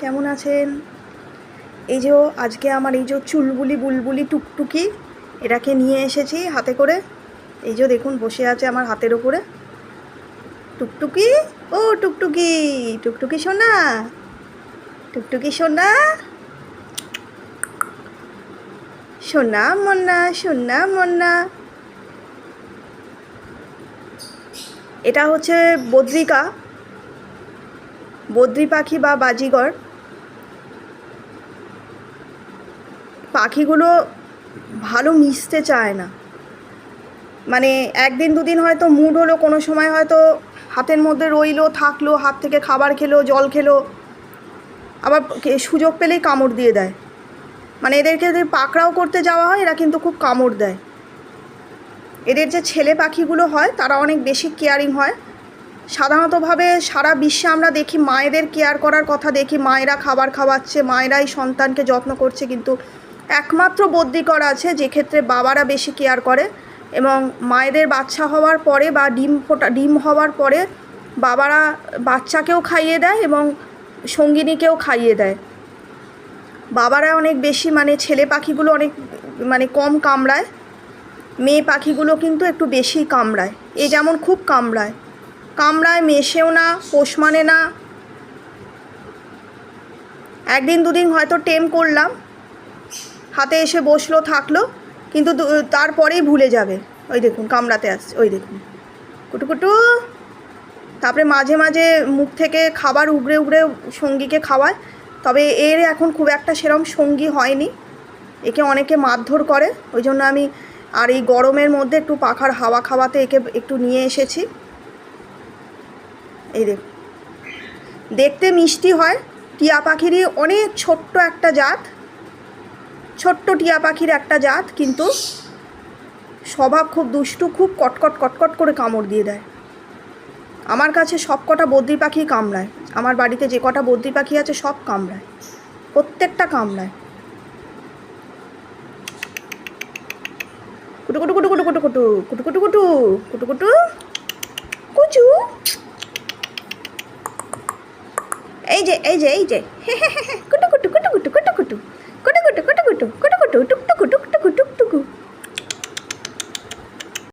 কেমন আছেন? এই যে আজকে আমার এই যে চুলবুলি বুলবুলি টুকটুকি এটাকে নিয়ে এসেছি হাতে করে। এই যে দেখুন বসে আছে আমার হাতের ওপরে টুকটুকি। ও টুকটুকি, টুকটুকি সোনা, টুকটুকি সোনা, সোনা মন্না, সোনা মন্না। এটা হচ্ছে বদ্রিকা, বদ্রি পাখি বা বাজিগর। পাখিগুলো ভালো মিশতে চায় না, মানে একদিন দুদিন হয়তো মুড হলো, কোনো সময় হয়তো হাতের মধ্যে রইলো, থাকলো, হাত থেকে খাবার খেলো, জল খেলো, আবার সুযোগ পেলেই কামড় দিয়ে দেয়। মানে এদেরকে যদি পাকড়াও করতে যাওয়া হয় এরা কিন্তু খুব কামড় দেয়। এদের যে ছেলে পাখিগুলো হয় তারা অনেক বেশি কেয়ারিং হয়। সাধারণতভাবে সারা বিশ্বে আমরা দেখি মায়েদের কেয়ার করার কথা দেখি, মায়েরা খাবার খাওয়াচ্ছে, মায়েরাই সন্তানকে যত্ন করছে, কিন্তু একমাত্র বদ্রিকর আছে যে ক্ষেত্রে বাবারা বেশি কেয়ার করে এবং মায়েদের বাচ্চা হওয়ার পরে বা ডিম হওয়ার পরে বাবারা বাচ্চাকেও খাইয়ে দেয় এবং সঙ্গিনীকেও খাইয়ে দেয়। বাবারা অনেক বেশি, মানে ছেলে পাখিগুলো অনেক কম কামড়ায়, মেয়ে পাখিগুলো কিন্তু একটু বেশি কামড়ায়। এ যেমন খুব কামড়ায়, মেশেও না, পোষ মানে না। একদিন দুদিন হয়তো টেম করলাম, হাতে এসে বসলো, থাকলো, কিন্তু তারপরেই ভুলে যাবে। ওই দেখুন কামড়াতে আসছে, ওই দেখুন কুটুকুটু। তারপরে মাঝে মাঝে মুখ থেকে খাবার উগড়ে উগড়ে সঙ্গীকে খাওয়ায়, তবে এর এখন খুব একটা সেরম সঙ্গী হয়নি, একে অনেকে মারধর করে। ওই জন্য আমি আর এই গরমের মধ্যে একটু পাখার হাওয়া খাওয়াতে একে একটু নিয়ে এসেছি। এই দেখতে মিষ্টি হয়, টিয়া পাখিরই অনেক ছোট্ট একটা জাত, ছোট্ট টিয়া পাখির একটা জাত, কিন্তু স্বভাব খুব দুষ্টু, খুব কটকট কটকট করে কামড় দিয়ে দেয়। আমার কাছে সব কটা বদ্রি পাখি কামড়ায়, আমার বাড়িতে যে কটা বদ্রি পাখি আছে সব কামড়ায়, প্রত্যেকটা কামড়ায়। কুটু কুটু কুটু কুটু কুটু কুটু কুটু কুটু কুটু কুটু কুটু কুচু। এই যে কুটু কুটু কুটু কুটু কুটু